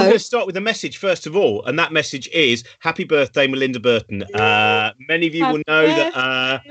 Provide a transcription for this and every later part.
going to start with a message first of all, and that message is happy birthday, Melinda Burton. Many of you will know that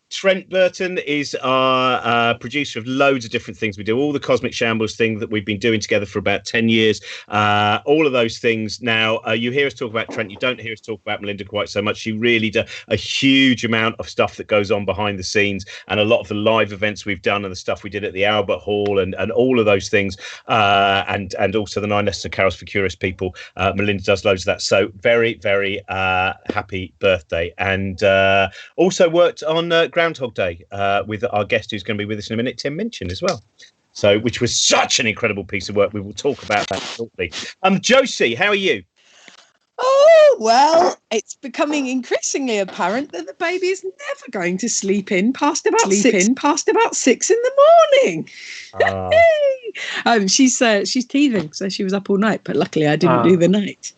Trent Burton is our producer of loads of different things. We do all the Cosmic Shambles thing that we've been doing together for about 10 years. All of those things. Now, you hear us talk about Trent. You don't hear us talk about Melinda quite so much. She really does a huge amount of stuff that goes on behind the scenes, and a lot of the live events we've done and the stuff we did at the Albert Hall and all of those things. And also the 9 Lessons of Carols for Curious People. Melinda does loads of that. So very, very happy birthday. And also worked on Groundhog Day with our guest who's going to be with us in a minute, Tim Minchin, as well. So, which was such an incredible piece of work. We will talk about that shortly. Josie, how are you? Oh, well, it's becoming increasingly apparent that the baby is never going to sleep in past about 6 in the morning. She's teething, so she was up all night, but luckily I didn't do the night.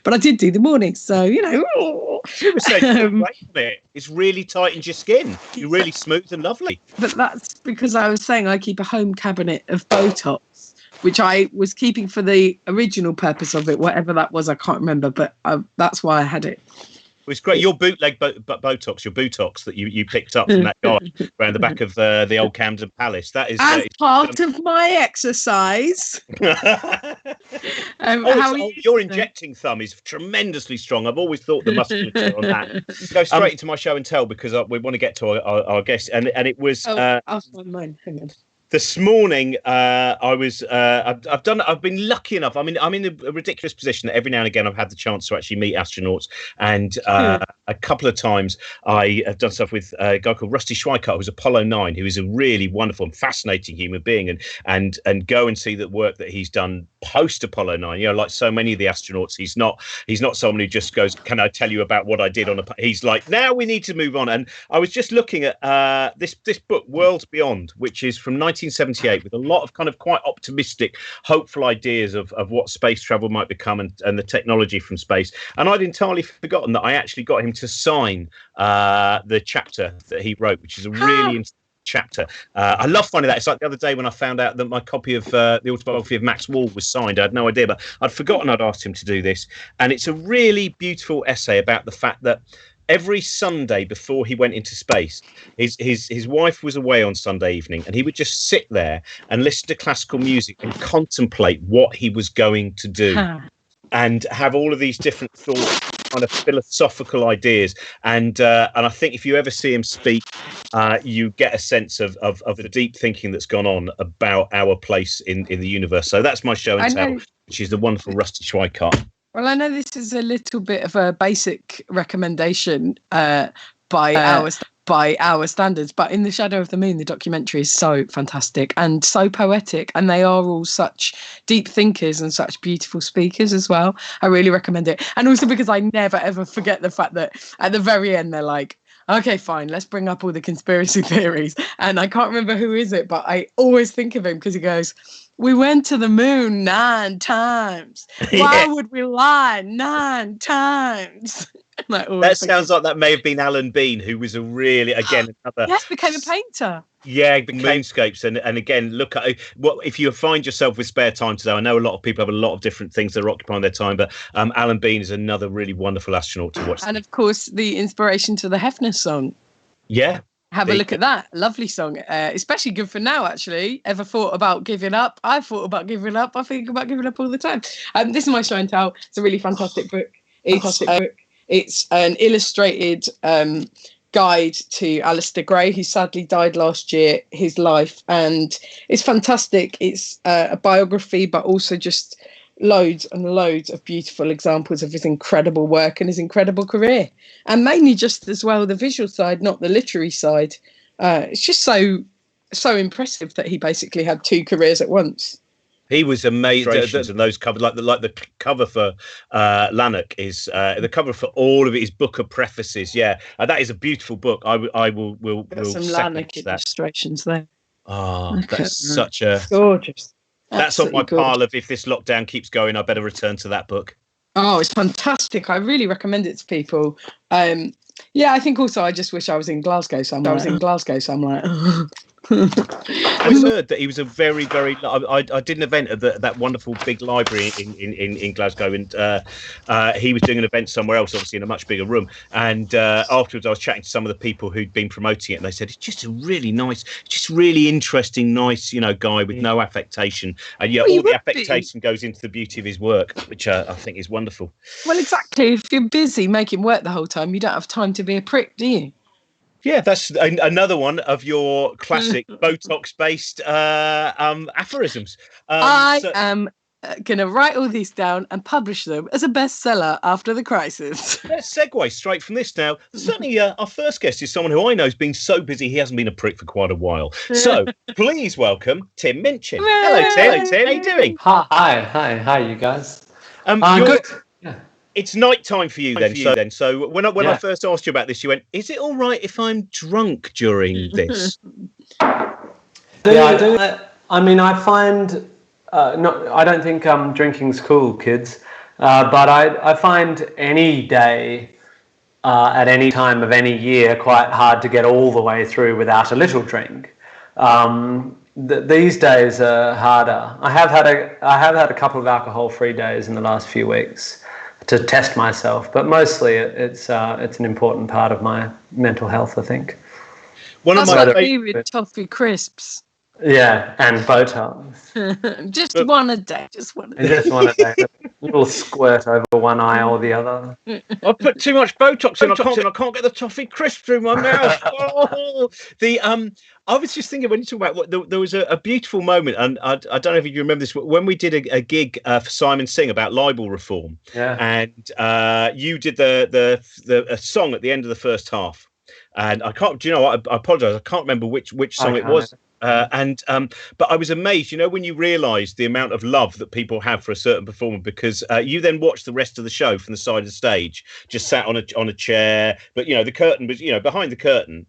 But I did do the morning, so, you know. You were saying it's really tightens your skin. You're really smooth and lovely. But that's because I was saying I keep a home cabinet of Botox, which I was keeping for the original purpose of it, whatever that was, I can't remember, but that's why I had it. It was great. Your bootleg Botox, your Botox that you picked up from that guy around the back of the old Camden Palace. That is as part of my exercise. Your injecting thumb is tremendously strong. I've always thought the musculature on that. Go straight into my show and tell, because we want to get to our guest, and it was. I'll find mine. Hang on. This morning, I've been lucky enough. I'm in a ridiculous position that every now and again I've had the chance to actually meet astronauts, and a couple of times I have done stuff with a guy called Rusty Schweickart, who's Apollo 9, who is a really wonderful and fascinating human being, and go and see the work that he's done post Apollo 9. You know, like so many of the astronauts, he's not someone who just goes, "Can I tell you about what I did on a?" He's like, "Now we need to move on." And I was just looking at this book, Worlds Beyond, which is from 1978, with a lot of kind of quite optimistic, hopeful ideas of what space travel might become and the technology from space. And I'd entirely forgotten that I actually got him to sign the chapter that he wrote, which is a really interesting chapter. I love finding that. It's like the other day when I found out that my copy of the autobiography of Max Wall was signed. I had no idea, but I'd forgotten I'd asked him to do this. And it's a really beautiful essay about the fact that every Sunday before he went into space, his wife was away on Sunday evening, and he would just sit there and listen to classical music and contemplate what he was going to do, and have all of these different thoughts, kind of philosophical ideas. And I think if you ever see him speak, you get a sense of the deep thinking that's gone on about our place in the universe. So that's my show and tell, which is the wonderful Rusty Schweickart. Well, I know this is a little bit of a basic recommendation by our standards, but In the Shadow of the Moon, the documentary is so fantastic and so poetic, and they are all such deep thinkers and such beautiful speakers as well. I really recommend it. And also because I never, ever forget the fact that at the very end, they're like, okay, fine, let's bring up all the conspiracy theories. And I can't remember who is it, but I always think of him because he goes, "We went to the moon 9 times. Why would we lie 9 times?" That sounds like that may have been Alan Bean, who was a really, again, another... Yes, became a painter. Yeah, the moonscapes. And again, look at what if you find yourself with spare time today. I know a lot of people have a lot of different things that are occupying their time, but Alan Bean is another really wonderful astronaut to watch. And of course, the inspiration to the Hefner song. Yeah. Have a look at that. Lovely song. Especially good for now, actually. Ever thought about giving up? I thought about giving up. I think about giving up all the time. This is my show and tell. It's a really fantastic book. It's an illustrated guide to Alistair Gray, who sadly died last year, his life. And it's fantastic. It's a biography, but also just loads and loads of beautiful examples of his incredible work and his incredible career, and mainly just as well the visual side, not the literary side. It's just so impressive that he basically had 2 careers at once. He was amazing, and those covers, like the cover for Lanark is the cover for all of it is Booker prefaces. Yeah, that is a beautiful book. I will some Lanark illustrations there. Oh, that's such a gorgeous. That's on my pile of, if this lockdown keeps going, I better return to that book. Oh, it's fantastic. I really recommend it to people. Yeah, I think also I just wish I was in Glasgow, so I'm like, I heard that he was a very, very. I did an event at that wonderful big library in Glasgow, and he was doing an event somewhere else, obviously in a much bigger room. And afterwards, I was chatting to some of the people who'd been promoting it, and they said it's just a really nice, just really interesting, nice, guy with no affectation, and yeah, all the affectation goes into the beauty of his work, which I think is wonderful. Well, exactly. If you're busy making work the whole time, you don't have time to be a prick, do you? Yeah, that's another one of your classic Botox-based aphorisms. I am going to write all these down and publish them as a bestseller after the crisis. Let's segue straight from this now. Certainly, our first guest is someone who I know has been so busy he hasn't been a prick for quite a while. So, please welcome Tim Minchin. Hello, Tim. How you doing? Hi, you guys. Good. Yeah. It's night time for you then. So when I first asked you about this, you went, "Is it all right if I'm drunk during this?" Yeah, I do. I mean, I find I don't think drinking's cool, kids. But I find any day at any time of any year quite hard to get all the way through without a little drink. These days are harder. I have had a couple of alcohol-free days in the last few weeks to test myself, but mostly it's an important part of my mental health, I think. That's like me with toffee crisps. Yeah, and Botox. Just one a day. Just one a day. A little squirt over one eye or the other. I put too much Botox in. I can't get the toffee crisp through my mouth. Oh. I was just thinking when you talk about there was a beautiful moment, and I don't know if you remember this, when we did a gig for Simon Singh about libel reform. Yeah. And you did a song at the end of the first half, and I can't. Do you know what? I apologise. I can't remember which song it was. But I was amazed, when you realise the amount of love that people have for a certain performer, because you then watched the rest of the show from the side of the stage, just sat on a chair, but the curtain was behind the curtain,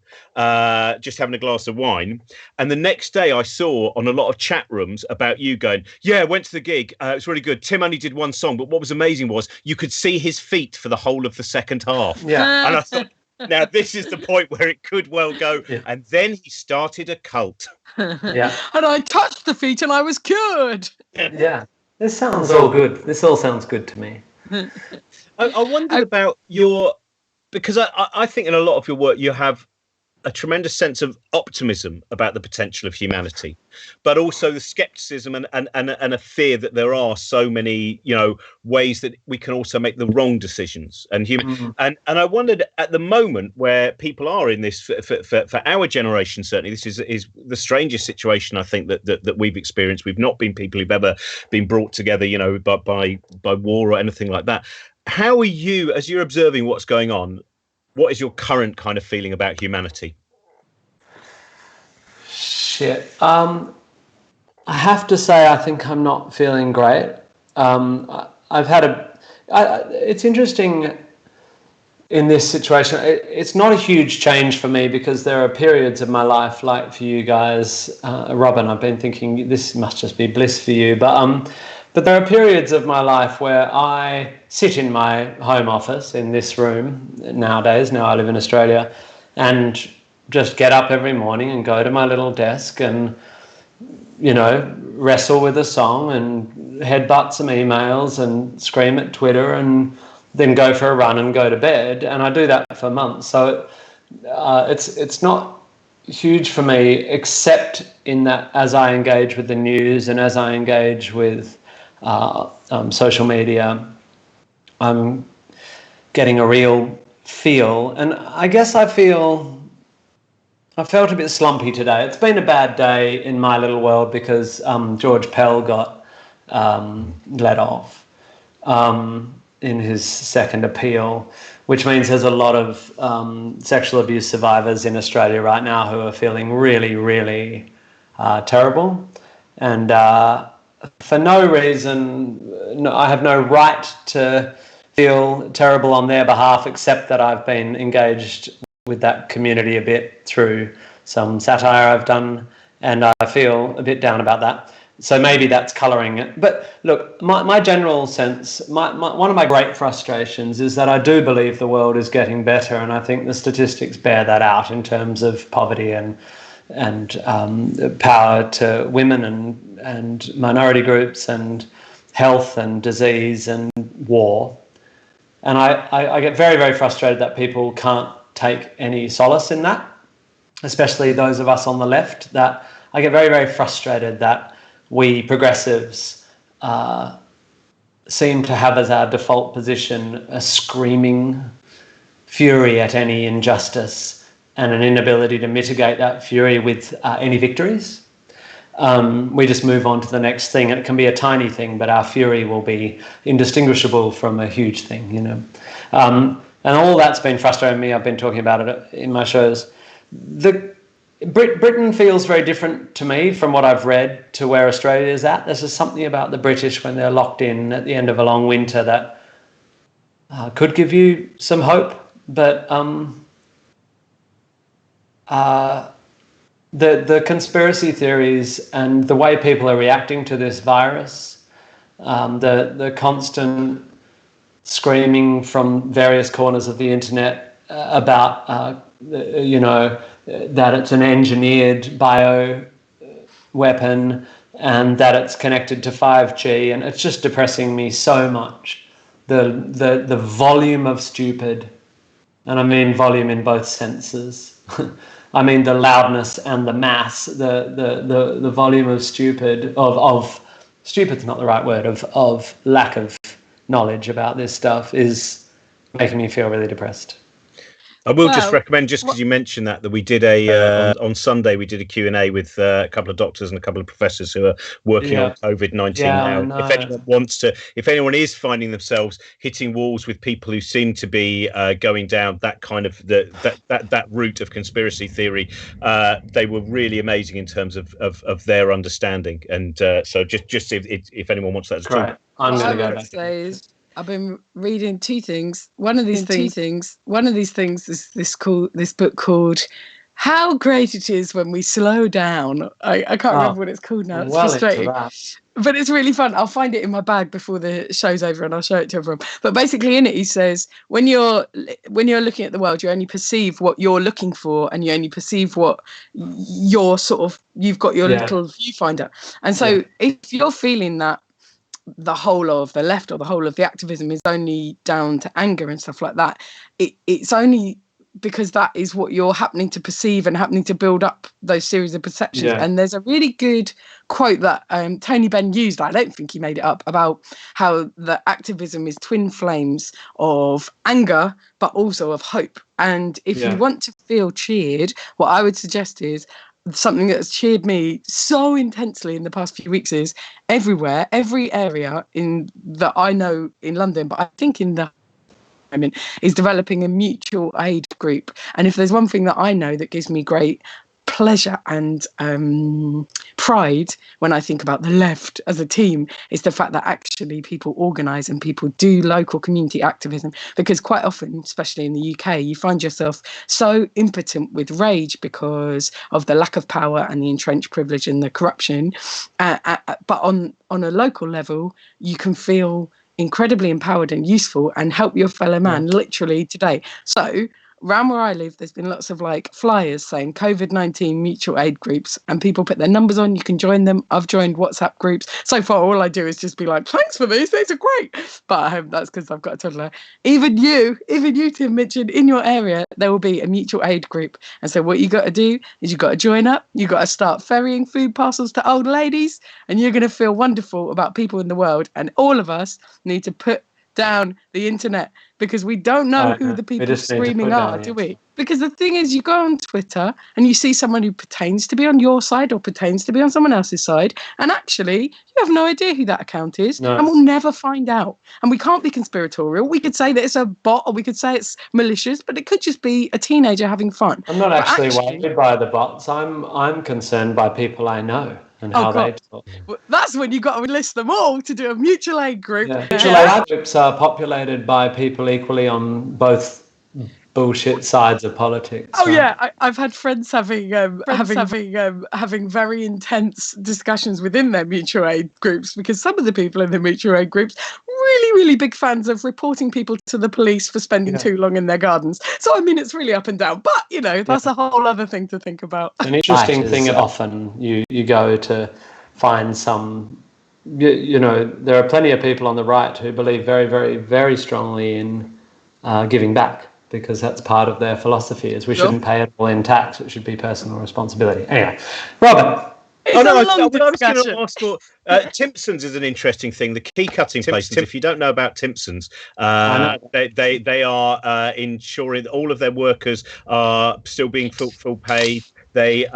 just having a glass of wine. And the next day I saw on a lot of chat rooms about you going, I went to the gig, it's really good. Tim only did one song, but what was amazing was you could see his feet for the whole of the second half. Yeah. And I thought, now this is the point where it could well go. Yeah. And then he started a cult. Yeah. And I touched the feet and I was cured. Yeah. This sounds all good. This all sounds good to me. I wondered about because I think in a lot of your work you have a tremendous sense of optimism about the potential of humanity, but also the skepticism and a fear that there are so many ways that we can also make the wrong decisions. And and I wondered, at the moment where people are in this, for our generation, certainly this is the strangest situation I think that we've experienced. We've not been people who've ever been brought together by war or anything like that. How are you, as you're observing what's going on, what is your current kind of feeling about humanity? Shit. I have to say, I think I'm not feeling great. It's interesting in this situation. It's not a huge change for me because there are periods of my life, like for you guys, Robin, I've been thinking this must just be bliss for you. But there are periods of my life where I sit in my home office in this room nowadays. Now I live in Australia, and just get up every morning and go to my little desk and, wrestle with a song and headbutt some emails and scream at Twitter and then go for a run and go to bed. And I do that for months. So it's not huge for me, except in that as I engage with the news and as I engage with social media, I'm getting a real feel. And I guess I felt a bit slumpy today. It's been a bad day in my little world because George Pell got let off in his second appeal, which means there's a lot of sexual abuse survivors in Australia right now who are feeling really, really terrible. And for no reason, I have no right to feel terrible on their behalf, except that I've been engaged with that community a bit through some satire I've done, and I feel a bit down about that. So maybe that's colouring it. But look, my general sense, one of my great frustrations is that I do believe the world is getting better, and I think the statistics bear that out in terms of poverty and power to women and minority groups and health and disease and war. And I get very, very frustrated that people can't take any solace in that, especially those of us on the left. That I get very, very frustrated that we progressives seem to have as our default position a screaming fury at any injustice and an inability to mitigate that fury with any victories. We just move on to the next thing, and it can be a tiny thing, but our fury will be indistinguishable from a huge thing, you know. And all that's been frustrating me. I've been talking about it in my shows. Britain feels very different to me from what I've read to where Australia is at. There's just something about the British when they're locked in at the end of a long winter that could give you some hope, but the conspiracy theories and the way people are reacting to this virus, the constant screaming from various corners of the internet about, that it's an engineered bio weapon and that it's connected to 5G, and it's just depressing me so much. The volume of stupid, and I mean volume in both senses. I mean the loudness and the mass, the volume of stupid, of stupid's not the right word, of lack of knowledge about this stuff is making me feel really depressed. I will just recommend, just because you mentioned that we did on Sunday, we did a Q&A with a couple of doctors and a couple of professors who are working on COVID-19 now. If anyone wants to, if anyone is finding themselves hitting walls with people who seem to be going down that kind of that route of conspiracy theory, they were really amazing in terms of their understanding. And so just if anyone wants that as well. I'm going to go back. I've been reading two things. One of these things is this book called How Great It Is When We Slow Down. I can't remember what it's called now. It's frustrating. But it's really fun. I'll find it in my bag before the show's over and I'll show it to everyone. But basically in it he says, when you're looking at the world, you only perceive what you're looking for, and you only perceive what you're you've got your little viewfinder. And so if you're feeling that the whole of the left or the whole of the activism is only down to anger and stuff like that, it's only because that is what you're happening to perceive and happening to build up those series of perceptions. And there's a really good quote that Tony Benn used, I don't think he made it up, about how the activism is twin flames of anger but also of hope. And if you want to feel cheered, what I would suggest is something that has cheered me so intensely in the past few weeks is everywhere, every area that I know in London, but I think in the is developing a mutual aid group. And if there's one thing that I know that gives me great pleasure and pride when I think about the left as a team, is the fact that actually people organise and people do local community activism, because quite often, especially in the UK, you find yourself so impotent with rage because of the lack of power and the entrenched privilege and the corruption, but on a local level you can feel incredibly empowered and useful and help your fellow man literally today. So around where I live, there's been lots of flyers saying COVID-19 mutual aid groups, and people put their numbers on. You can join them. I've joined WhatsApp groups. So far, all I do is just be like, thanks for these are great. But that's because I've got a toddler. Even you, Tim Minchin, in your area, there will be a mutual aid group. And so what you got to do is you got to join up. You got to start ferrying food parcels to old ladies, and you're going to feel wonderful about people in the world. And all of us need to put down the internet, because we don't know who the people screaming are, do we? Because the thing is, you go on Twitter and you see someone who pertains to be on your side or pertains to be on someone else's side, and actually you have no idea who that account is, and we'll never find out. And we can't be conspiratorial. We could say that it's a bot, or we could say it's malicious, but it could just be a teenager having fun. I'm not actually worried by the bots. I'm concerned by people I know and how they talk. Well, that's when you got to enlist them all to do a mutual aid group. Mutual aid groups are populated by people equally on both bullshit sides of politics. Oh, right? Yeah, I've had friends having very intense discussions within their mutual aid groups, because some of the people in the mutual aid groups really, really big fans of reporting people to the police for spending too long in their gardens. So, I mean, it's really up and down. But, you know, that's a whole other thing to think about. An interesting thing, often you go to find some, you know, there are plenty of people on the right who believe very, very, very strongly in giving back, because that's part of their philosophy, is we shouldn't pay it all in tax. It should be personal responsibility. Anyway, Robin. I was going to ask for Timpsons is an interesting thing. The key cutting places. If you don't know about Timpsons, they are ensuring that all of their workers are still being full paid. They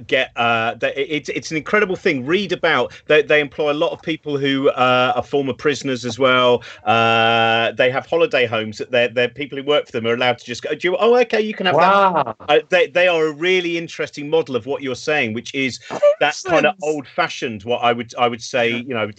get it's an incredible thing. Read about they employ a lot of people who are former prisoners as well. They have holiday homes that they're people who work for them are allowed to just go. Okay, you can have that. They are a really interesting model of what you're saying, which is that kind of old-fashioned. What I would say, you know,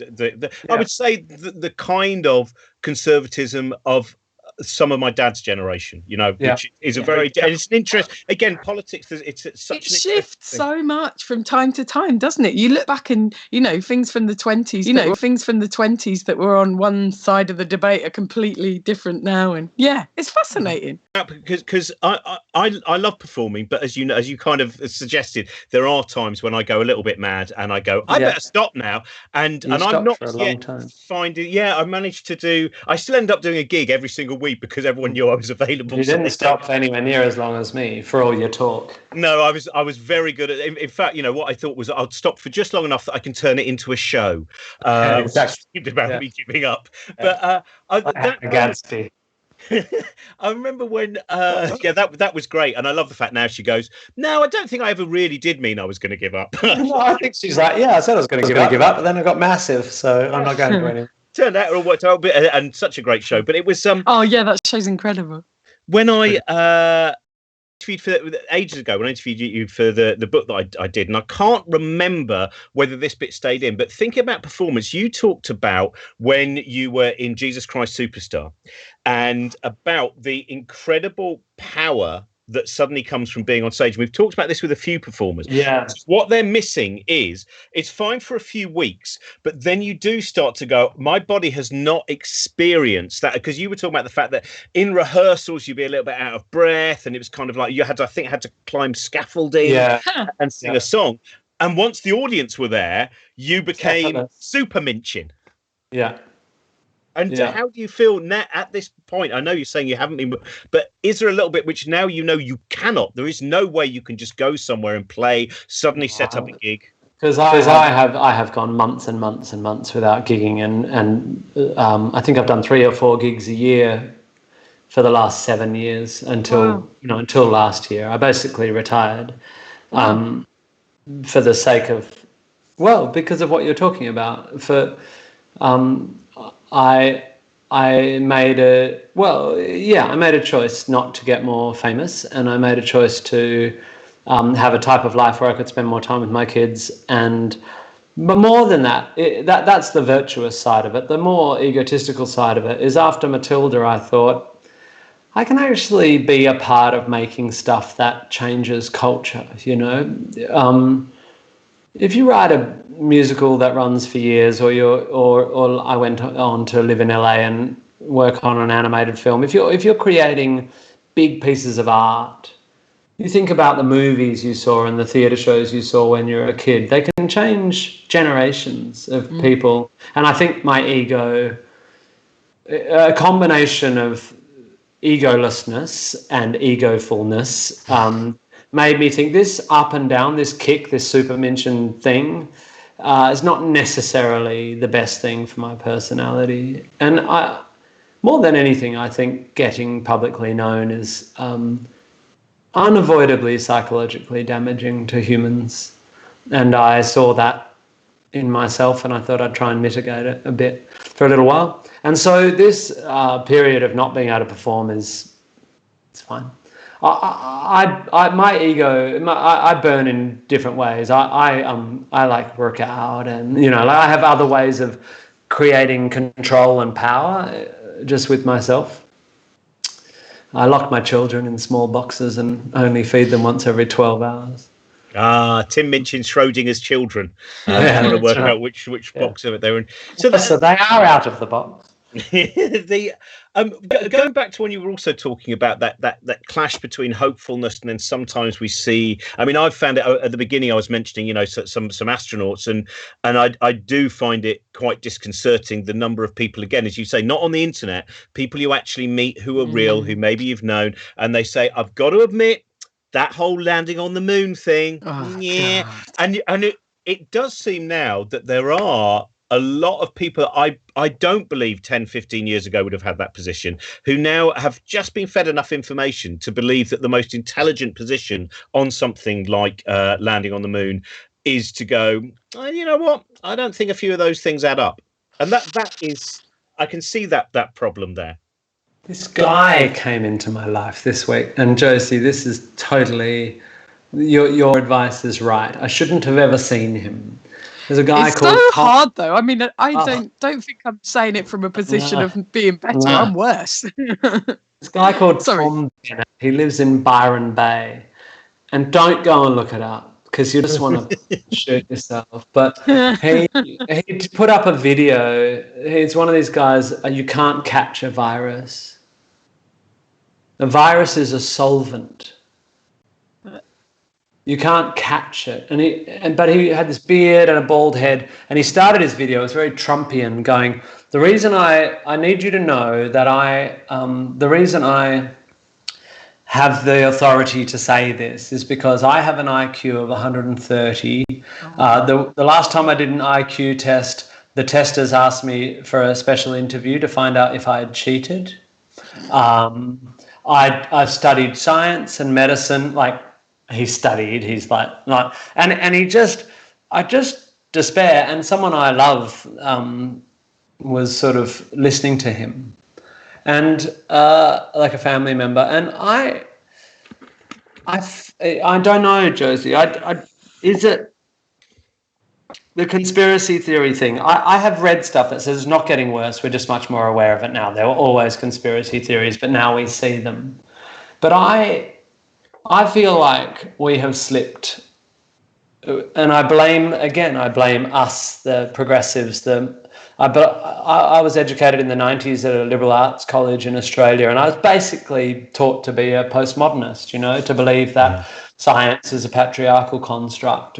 I would say the kind of conservatism of some of my dad's generation, you know, which is a very, and it's an interest. Again, politics, it shifts so much from time to time, doesn't it? You look back and, you know, things from the 20s that were on one side of the debate are completely different now, and it's fascinating. Because I love performing, but as you know, as you kind of suggested, there are times when I go a little bit mad and I go, I better stop now, and I'm not yet finding. I managed to do. I still end up doing a gig every single week because everyone knew I was available. You didn't stop for anywhere near as long as me for all your talk. No, I was very good at. In fact, you know what I thought was I'd stop for just long enough that I can turn it into a show. Exactly. About me giving up, but Gadsby. I remember when that was great, and I love the fact now she goes, no, I don't think I ever really did mean I was going to give up. No, I think she's like, I said I was going to give up, but then I got massive, so I'm not going to anymore. Turned out it all worked out, and such a great show. But it was that show's incredible. When I interviewed for ages ago, when I interviewed you for the book that I did, and I can't remember whether this bit stayed in, but thinking about performance, you talked about when you were in Jesus Christ Superstar and about the incredible power that suddenly comes from being on stage. We've talked about this with a few performers. Yeah. What they're missing is it's fine for a few weeks, but then you do start to go, my body has not experienced that, because you were talking about the fact that in rehearsals you'd be a little bit out of breath, and it was kind of like you had to climb scaffolding and sing a song. And once the audience were there, you became Super Minchin. Yeah. And how do you feel now at this point? I know you're saying you haven't been, but is there a little bit which now you know you cannot? There is no way you can just go somewhere and play, suddenly set up a gig. Because I have gone months and months and months without gigging, and I think I've done 3 or 4 gigs a year for the last 7 years until last year. I basically retired for the sake of, because of what you're talking about. I made a choice not to get more famous, and I made a choice to have a type of life where I could spend more time with my kids. But more than that, that's the virtuous side of it. The more egotistical side of it is, after Matilda, I thought, I can actually be a part of making stuff that changes culture, you know. If you write a musical that runs for years, or I went on to live in LA and work on an animated film, if you're creating big pieces of art, you think about the movies you saw and the theatre shows you saw when you were a kid. They can change generations of people. And I think my ego, a combination of egolessness and egofulness, made me think this up and down, this kick, this Super Minchin thing is not necessarily the best thing for my personality. And more than anything, I think getting publicly known is unavoidably psychologically damaging to humans. And I saw that in myself, and I thought I'd try and mitigate it a bit for a little while. And so this period of not being able to perform it's fine. My ego, I burn in different ways. I like work out, and I have other ways of creating control and power just with myself. I lock my children in small boxes and only feed them once every 12 hours. Tim Minchin, Schrodinger's children. Yeah, Trying to work right. out which box of it they're in. So they are out of the box. Going back to when you were also talking about that clash between hopefulness and then sometimes we see. I mean, I've found it at the beginning. I was mentioning, some astronauts, and I do find it quite disconcerting the number of people, again, as you say, not on the internet, people you actually meet who are real, who maybe you've known, and they say, I've got to admit that whole landing on the moon thing, God. and it does seem now that there are a lot of people I don't believe 10, 15 years ago would have had that position, who now have just been fed enough information to believe that the most intelligent position on something like landing on the moon is to go, you know what, I don't think a few of those things add up. And that is, I can see that problem there. This guy came into my life this week, and Josie, this is totally, your advice is right. I shouldn't have ever seen him. There's a guy called so hard though. I mean, I don't think I'm saying it from a position of being better. I'm worse. This guy called Tom Bennett. He lives in Byron Bay, and don't go and look it up because you just want to shoot yourself. But he put up a video. He's one of these guys. You can't catch a virus. A virus is a solvent. You can't catch it. But he had this beard and a bald head, and he started his video. It was very Trumpian, going, the reason I need you to know that the reason I have the authority to say this is because I have an IQ of 130. The last time I did an IQ test, the testers asked me for a special interview to find out if I had cheated. I've studied science and medicine, like, he's like, and I just despair. And someone I love was sort of listening to him, and like a family member. And I don't know, Josie. Is it the conspiracy theory thing? I have read stuff that says it's not getting worse. We're just much more aware of it now. There were always conspiracy theories, but now we see them. But I feel like we have slipped, and I blame us, the progressives. I was educated in the 90s at a liberal arts college in Australia, and I was basically taught to be a postmodernist, to believe that science is a patriarchal construct,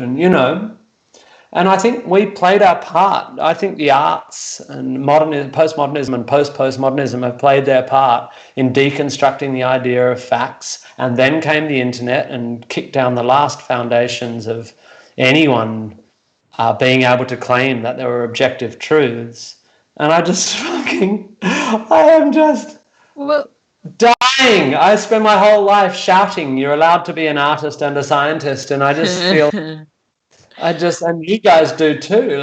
and I think we played our part. I think the arts and postmodernism and post-postmodernism have played their part in deconstructing the idea of facts, and then came the internet and kicked down the last foundations of anyone being able to claim that there were objective truths. And I am just dying. I spend my whole life shouting, you're allowed to be an artist and a scientist, and I just feel... and you guys do too.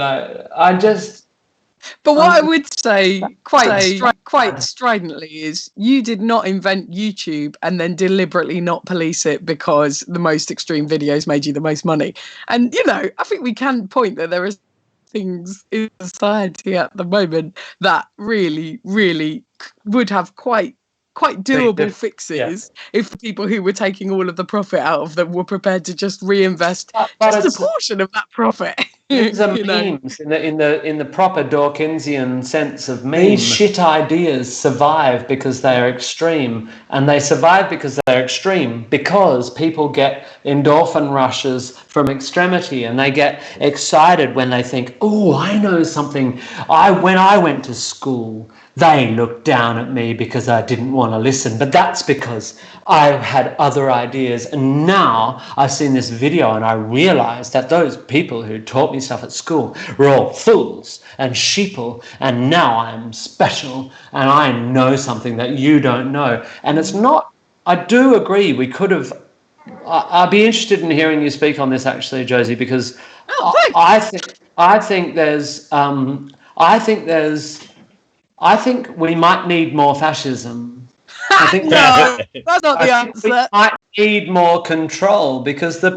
But what I would say quite stridently is you did not invent YouTube and then deliberately not police it because the most extreme videos made you the most money. And, I think we can point that there are things in society at the moment that really, really would have quite doable fixes if the people who were taking all of the profit out of them were prepared to just reinvest just a portion of that profit. These are memes in the proper Dawkinsian sense of memes. These shit ideas survive because they are extreme, and they survive because they're extreme because people get endorphin rushes from extremity, and they get excited when they think, oh, I know something. When I went to school, they looked down at me because I didn't want to listen, but that's because I had other ideas. And now I've seen this video and I realized that those people who taught me stuff at school were all fools and sheeple, and now I'm special and I know something that you don't know. And it's not, I do agree, we could have, I'd be interested in hearing you speak on this actually, Josie, because I think we might need more fascism. I think no, that's not the answer. We might need more control because the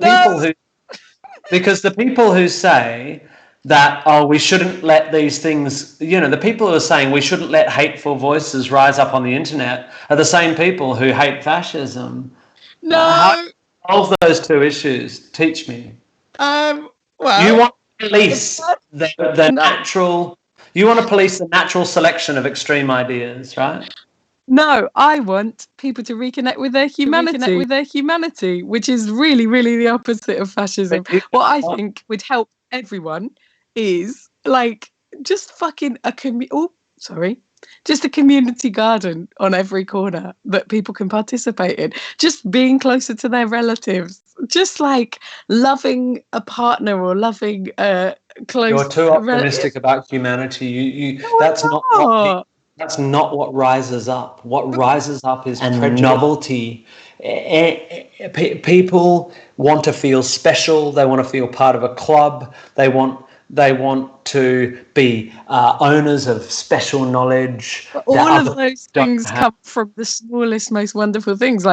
people who say that, we shouldn't let these things, the people who are saying we shouldn't let hateful voices rise up on the internet are the same people who hate fascism. No. How do you solve those two issues? Teach me. Well, You want to police the natural. You want to police the natural selection of extreme ideas, right? No, I want people to reconnect with their humanity, which is really, really the opposite of fascism. What I think would help everyone is just fucking just a community garden on every corner that people can participate in. Just being closer to their relatives. Just loving a partner or loving close. You're too optimistic about humanity. That's not. That's not what rises up. What rises up is novelty. People want to feel special. They want to feel part of a club. They want to be owners of special knowledge. But all of those things come from the smallest, most wonderful things.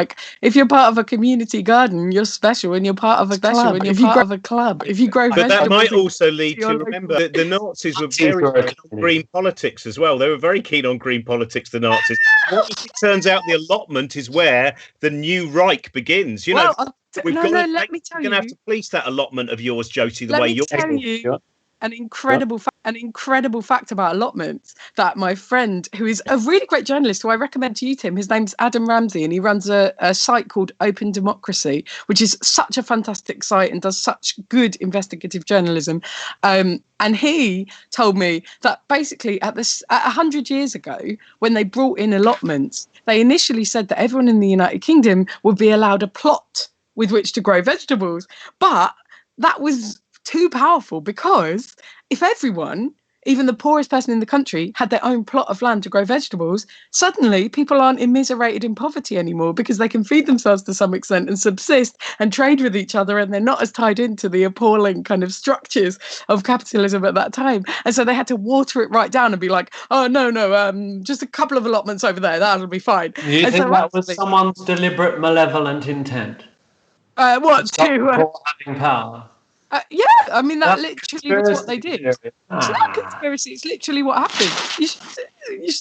If you're part of a community garden, you're special, and you're part of a club. If you grow but vegetables, that might also lead to, remember, the Nazis were very keen on green politics as well. They were very keen on green politics, the Nazis. What if it turns out the allotment is where the new Reich begins? We're going to have to police that allotment of yours, Josie, the way you're telling you. An incredible fact about allotments that my friend, who is a really great journalist, who I recommend to you, Tim, his name's Adam Ramsey, and he runs a site called Open Democracy, which is such a fantastic site and does such good investigative journalism. And he told me that basically at 100 years ago, when they brought in allotments, they initially said that everyone in the United Kingdom would be allowed a plot with which to grow vegetables, but that was too powerful, because if everyone, even the poorest person in the country, had their own plot of land to grow vegetables, suddenly people aren't immiserated in poverty anymore, because they can feed themselves to some extent and subsist and trade with each other, and they're not as tied into the appalling kind of structures of capitalism at that time. And so they had to water it right down and be like, oh, no, just a couple of allotments over there, that'll be fine. Do you think that was someone's deliberate malevolent intent? Having power? Yeah, I mean, that literally was what they did. It's not a conspiracy. It's literally what happened.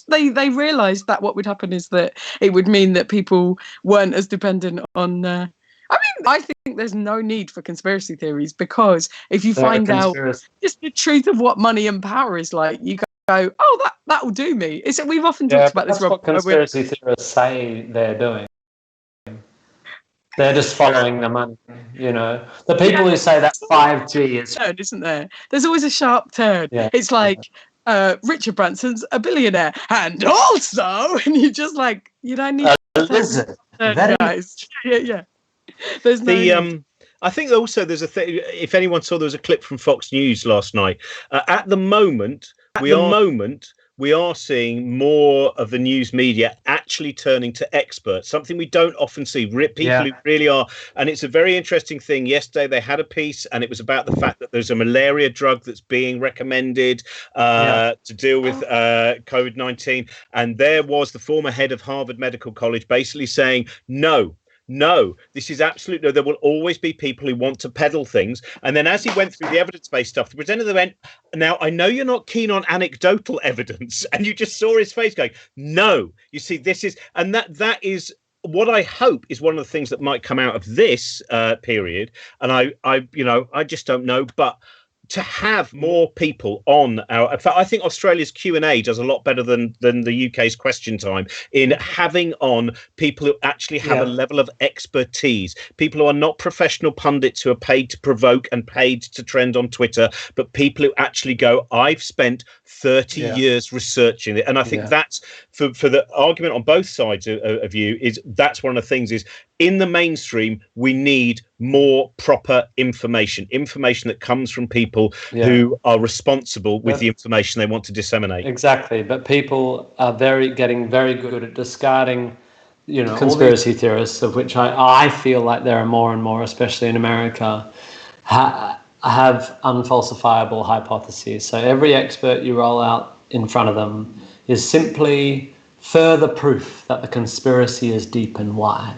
They realised that what would happen is that it would mean that people weren't as dependent on... I think there's no need for conspiracy theories, because if you find out just the truth of what money and power is like, you go, oh, that will do me. We've often talked about this, Rob. That's what conspiracy theorists say they're doing. They're just following the money, The people who say that 5G is... Isn't there? There's always a sharp turn. Yeah. It's Richard Branson's a billionaire. And also... And you're just you don't need... guys. Yeah. There's no... I think also there's a thing... If anyone saw, there was a clip from Fox News last night. At the moment... We are seeing more of the news media actually turning to experts, something we don't often see. People who really are. And it's a very interesting thing. Yesterday, they had a piece, and it was about the fact that there's a malaria drug that's being recommended to deal with COVID-19. And there was the former head of Harvard Medical College basically saying, no, this is absolute no. There will always be people who want to peddle things. And then as he went through the evidence-based stuff, the presenter went, now, I know you're not keen on anecdotal evidence. And you just saw his face going, no, you see, this is, and that is what I hope is one of the things that might come out of this period. And I just don't know, but to have more people on our... In fact, I think Australia's Q&A does a lot better than the UK's Question Time in having on people who actually have a level of expertise, people who are not professional pundits who are paid to provoke and paid to trend on Twitter, but people who actually go, I've spent 30 years researching it. And I think that's, for the argument on both sides of you, is that's one of the things is, in the mainstream, we need more proper information that comes from people who are responsible with the information they want to disseminate. Exactly, but people are getting very good at discarding, conspiracy theorists, of which I feel like there are more and more, especially in America, have unfalsifiable hypotheses. So every expert you roll out in front of them is simply further proof that the conspiracy is deep and wide.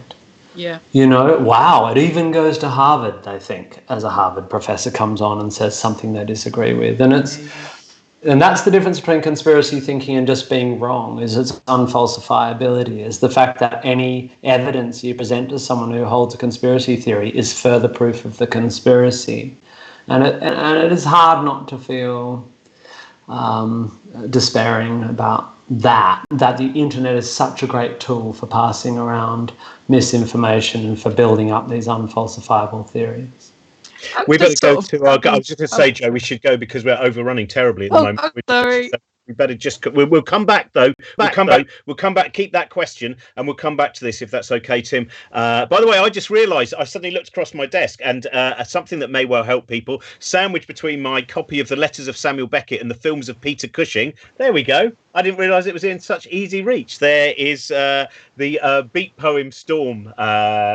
Yeah. You know, wow, it even goes to Harvard, they think, as a Harvard professor comes on and says something they disagree with. And that's the difference between conspiracy thinking and just being wrong, is its unfalsifiability, is the fact that any evidence you present to someone who holds a conspiracy theory is further proof of the conspiracy. And it is hard not to feel despairing about that the internet is such a great tool for passing around misinformation and for building up these unfalsifiable theories. We better go to our. I was just going to say, Jo, we should go because we're overrunning terribly at the moment. Sorry. We better just. We'll come back though. We'll come back. Keep that question, and we'll come back to this if that's okay, Tim. By the way, I just realised I suddenly looked across my desk, and something that may well help people. Sandwiched between my copy of the Letters of Samuel Beckett and the films of Peter Cushing. There we go. I didn't realise it was in such easy reach. There is the beat poem Storm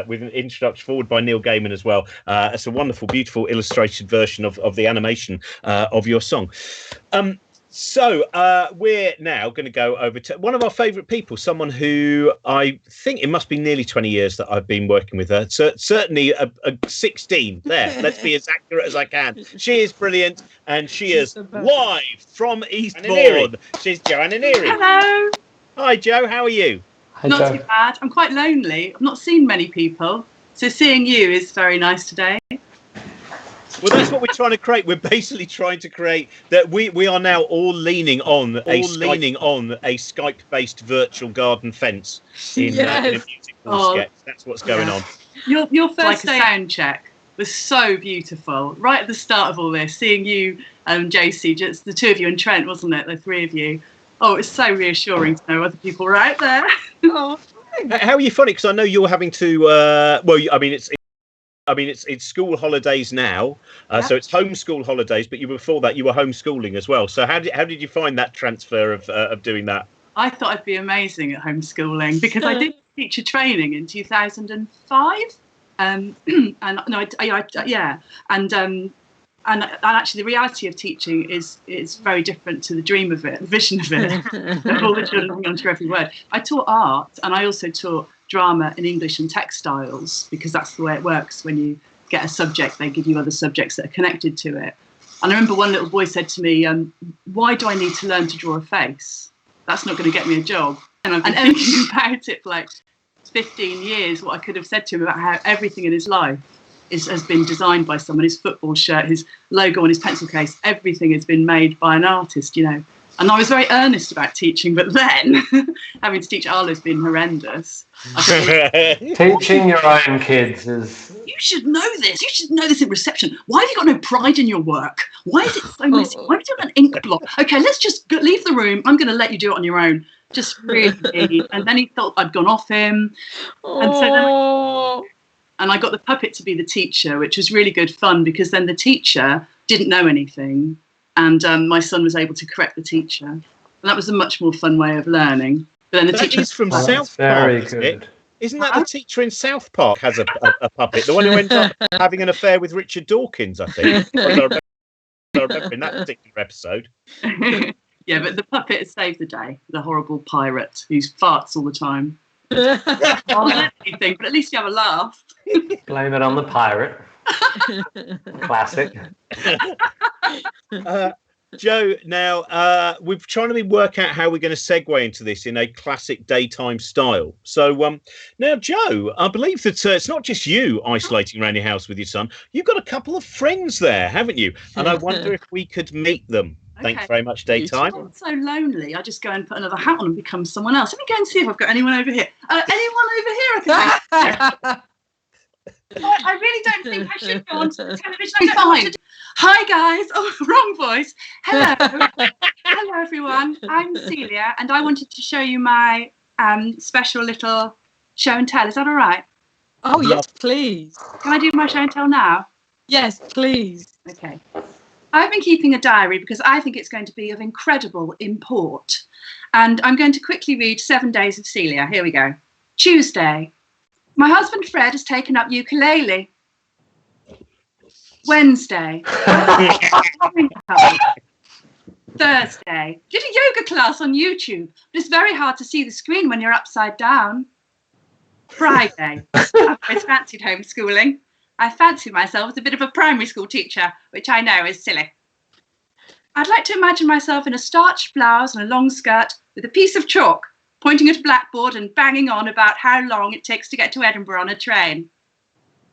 with an introduction forward by Neil Gaiman as well. It's a wonderful, beautiful illustrated version of the animation of your song. So we're now going to go over to one of our favourite people, someone who I think it must be nearly 20 years that I've been working with her. Certainly a 16 there. Let's be as accurate as I can. She is brilliant, and she is live from Eastbourne. She's Jo Neary. Hello. Hi, Jo. How are you? Hi, Not Jo. too bad. I'm quite lonely. I've not seen many people. So seeing you is very nice today. Well, that's what we're trying to create. We're basically trying to create that we are now all leaning on a Skype-based virtual garden fence in a musical sketch. That's what's going on. Your first day sound check was so beautiful. Right at the start of all this, seeing you, Josie, just the two of you, and Trent, wasn't it? The three of you. Oh, it was so reassuring to know other people were out there. Oh, how are you finding? Because I know you're having to. It's school holidays now, so it's homeschool holidays. But before that, you were homeschooling as well. So how did you find that transfer of doing that? I thought I'd be amazing at homeschooling because I did teacher training in 2005, and actually the reality of teaching is very different to the dream of it, the vision of it. Of all the children hang on to every word. I taught art, and I also taught drama in English and textiles, because that's the way it works. When you get a subject, they give you other subjects that are connected to it. And I remember one little boy said to me, why do I need to learn to draw a face? That's not going to get me a job. And I've been thinking about it for like 15 years, what I could have said to him about how everything in his life has been designed by someone. His football shirt, his logo on his pencil case, everything has been made by an artist, you know. And I was very earnest about teaching, but then having to teach Arlo has been horrendous. Teaching your own kids is... You should know this. You should know this in reception. Why have you got no pride in your work? Why is it so messy? Why have you got an ink blot? Okay, let's just leave the room. I'm going to let you do it on your own. Just really. And then he thought I'd gone off him. And I got the puppet to be the teacher, which was really good fun, because then the teacher didn't know anything. And my son was able to correct the teacher. And that was a much more fun way of learning. But then the teacher is from South Park, isn't that the teacher in South Park has a puppet? The one who ends up having an affair with Richard Dawkins, I think. I remember in that particular episode. Yeah, but the puppet saved the day. The horrible pirate who farts all the time. Anything, but at least you have a laugh. Blame it on the pirate. Classic. Jo, now we're trying to work out how we're going to segue into this in a classic daytime style. So now, Jo, I believe that it's not just you isolating around your house with your son. You've got a couple of friends there, haven't you? And I wonder if we could meet them. Okay. Thanks very much, Daytime. I'm so lonely. I just go and put another hat on and become someone else. Let me go and see if I've got anyone over here. Anyone over here? I really don't think I should go on to the television. Fine. Hi, guys. Oh, wrong voice. Hello. Hello, everyone. I'm Celia, and I wanted to show you my special little show and tell. Is that all right? Oh, yes, please. Can I do my show and tell now? Yes, please. Okay. I've been keeping a diary because I think it's going to be of incredible import. And I'm going to quickly read 7 days of Celia. Here we go. Tuesday. My husband Fred has taken up ukulele. Wednesday. Thursday. Did a yoga class on YouTube, but it's very hard to see the screen when you're upside down. Friday. I've always fancied homeschooling. I fancy myself as a bit of a primary school teacher, which I know is silly. I'd like to imagine myself in a starched blouse and a long skirt with a piece of chalk, pointing at a blackboard and banging on about how long it takes to get to Edinburgh on a train.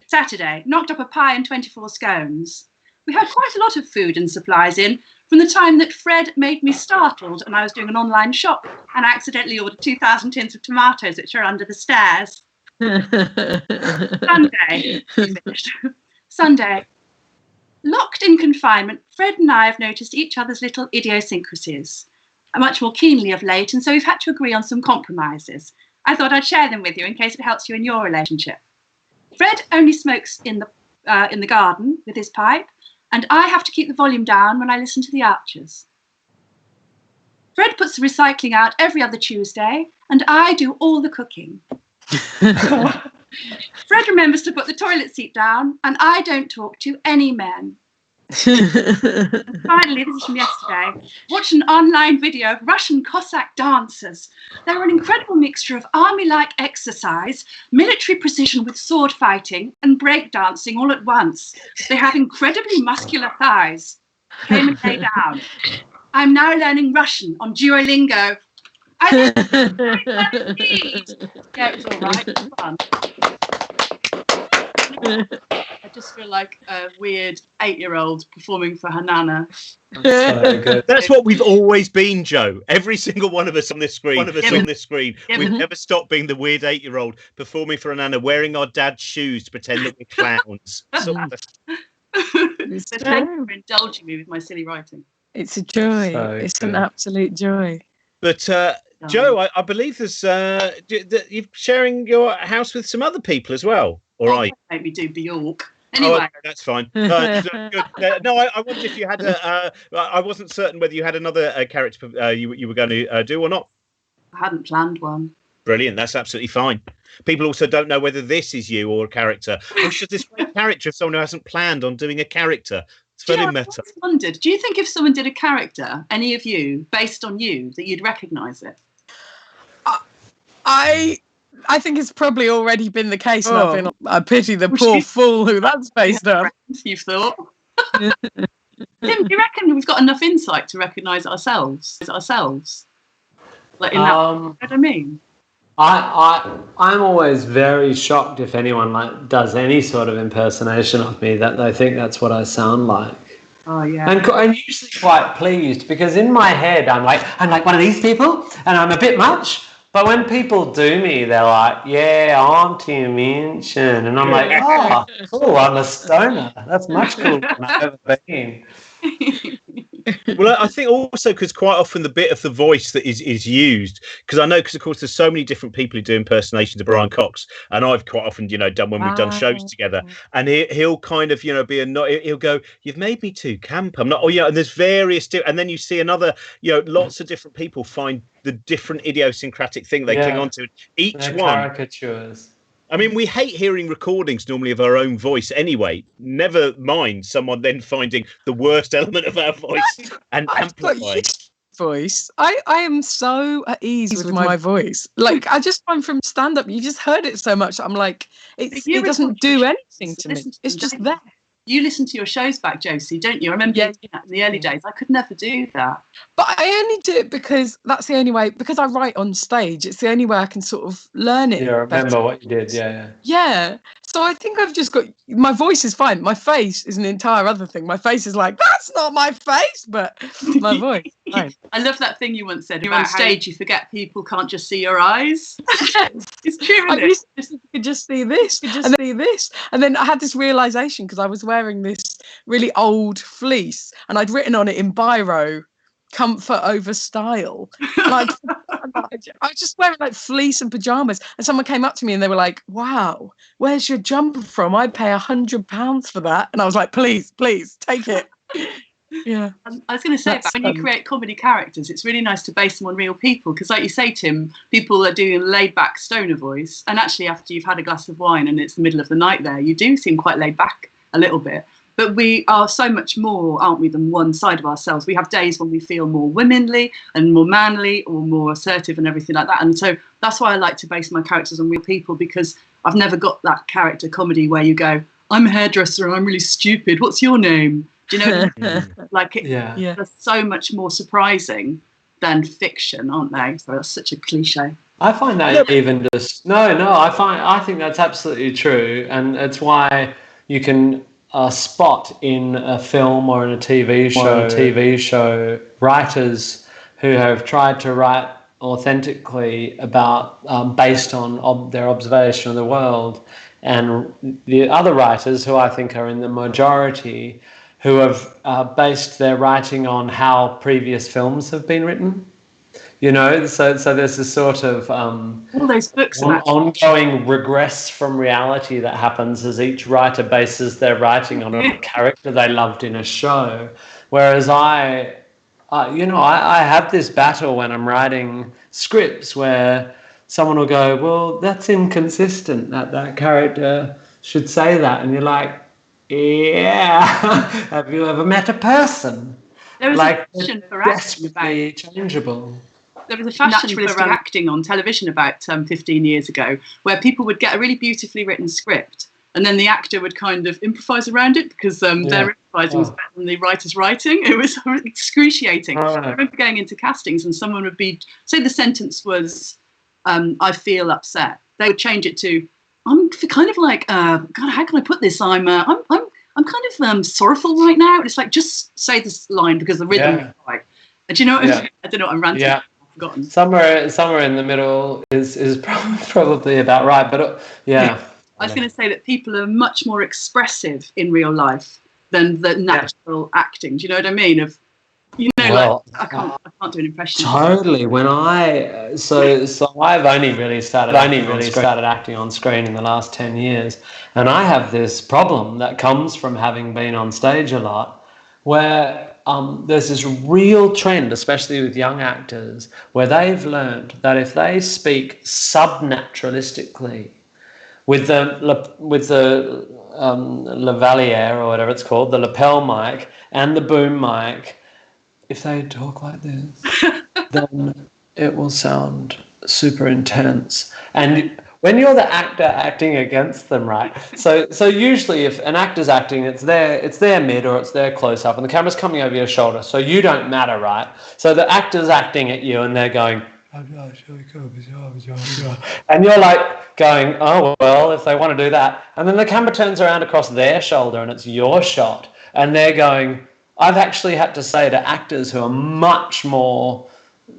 Saturday, knocked up a pie and 24 scones. We had quite a lot of food and supplies in from the time that Fred made me startled and I was doing an online shop and accidentally ordered 2,000 tins of tomatoes which are under the stairs. Sunday, Sunday. Locked in confinement, Fred and I have noticed each other's little idiosyncrasies much more keenly of late, and so we've had to agree on some compromises. I thought I'd share them with you in case it helps you in your relationship. Fred only smokes in the garden with his pipe, and I have to keep the volume down when I listen to the Archers. Fred puts the recycling out every other Tuesday, and I do all the cooking. Fred remembers to put the toilet seat down, and I don't talk to any men. Finally, this is from yesterday. Watched an online video of Russian Cossack dancers. They were an incredible mixture of army-like exercise, military precision with sword fighting, and breakdancing all at once. They have incredibly muscular thighs. Came and lay down. I'm now learning Russian on Duolingo. Yeah, it was all right. It was fun. I just feel like a weird 8-year-old performing for her nana. So good. That's what we've always been, Jo. Every single one of us on this screen. We've never stopped being the weird 8-year-old performing for a nana, wearing our dad's shoes to pretend that we're clowns. So thank you for indulging me with my silly writing. It's a joy. It's an absolute joy. But Jo, I believe there's you're sharing your house with some other people as well. All right. Make me do Bjork. Anyway, okay, that's fine. Good. No, I wondered if you had I wasn't certain whether you had another character you were going to do or not. I hadn't planned one. Brilliant. That's absolutely fine. People also don't know whether this is you or a character. Or should this be a character of someone who hasn't planned on doing a character? It's very meta. I always wondered, do you think if someone did a character, any of you, based on you, that you'd recognise it? I think it's probably already been the case, and I pity the poor fool who that's based on. You've thought. Tim, do you reckon we've got enough insight to recognise ourselves? Like in that, you know what I mean? I'm always very shocked if anyone does any sort of impersonation of me that they think that's what I sound like. Oh yeah. And I'm usually quite pleased because in my head I'm like one of these people and I'm a bit much. But when people do me, they're like, yeah, I'm Tim Minchin. And I'm like, oh, cool, I'm a stoner. That's much cooler than I've ever been. Well, I think also because quite often the bit of the voice that is used, because of course there's so many different people who do impersonations of Brian Cox, and I've quite often done when we've done shows together, and he'll kind of he'll go, you've made me too camp, I'm not, and there's various and then you see another lots of different people find the different idiosyncratic thing they cling onto, each one caricatures. I mean, we hate hearing recordings normally of our own voice anyway. Never mind someone then finding the worst element of our voice and amplifying. Voice. I am so at ease with my voice. Like, I just find from stand-up, you just heard it so much. I'm like, it doesn't do anything to me. It's just there. You listen to your shows back, Josie, don't you? I remember doing that in the early days. I could never do that. But I only do it because that's the only way, because I write on stage. It's the only way I can sort of learn it. Yeah, I remember what you did. Yeah. So I think I've just got, my voice is fine. My face is an entire other thing. My face is like, that's not my face, but my voice is fine. I love that thing you once said. You're on stage, you forget people can't just see your eyes. It's true, isn't it? You could just see this, see this. And then I had this realisation because I was wearing this really old fleece and I'd written on it in biro, comfort over style. And I was just wearing like fleece and pajamas, and someone came up to me and they were like, wow, where's your jumper from? I'd pay £100 for that. And I was like, please take it. Yeah. I was going to say, when you create comedy characters, it's really nice to base them on real people, because like you say, Tim, people are doing a laid back stoner voice, and actually after you've had a glass of wine and it's the middle of the night there, you do seem quite laid back a little bit. But we are so much more, aren't we, than one side of ourselves. We have days when we feel more womanly and more manly or more assertive and everything like that. And so that's why I like to base my characters on real people, because I've never got that character comedy where you go, I'm a hairdresser and I'm really stupid. What's your name? Do you know? They're so much more surprising than fiction, aren't they? So that's such a cliche. I find that even just I think that's absolutely true, and it's why you can spot in a film or in a TV show writers who have tried to write authentically about based on their observation of the world, and the other writers who I think are in the majority who have based their writing on how previous films have been written. You know, so there's this sort of all those books ongoing regress from reality that happens as each writer bases their writing on a character they loved in a show. Whereas I have this battle when I'm writing scripts where someone will go, well, that's inconsistent, that character should say that. And you're like, yeah, have you ever met a person? There was a fashion for desperately changeable. There was a fashion for acting on television about 15 years ago, where people would get a really beautifully written script, and then the actor would kind of improvise around it because their improvising was better than the writer's writing. It was excruciating. I remember going into castings and someone would say the sentence was, I feel upset. They would change it to, I'm kind of like, God, how can I put this? I'm kind of sorrowful right now. And it's like, just say this line because the rhythm is right. And do you know what I don't know what I'm ranting. Yeah. Forgotten. Somewhere in the middle is probably about right, but I was going to say that people are much more expressive in real life than the natural acting. Do you know what I mean? I can't do an impression. Totally. When so I've only really started acting on screen in the last 10 years, and I have this problem that comes from having been on stage a lot, where there's this real trend, especially with young actors, where they've learned that if they speak subnaturalistically with the lavalier or whatever it's called, the lapel mic and the boom mic, if they talk like this, then it will sound super intense. And when you're the actor acting against them, right? So usually if an actor's acting, it's their mid or it's their close up and the camera's coming over your shoulder, so you don't matter, right? So the actor's acting at you and they're going, and you're like going, oh, well, if they want to do that. And then the camera turns around across their shoulder and it's your shot. And they're going, I've actually had to say to actors who are much more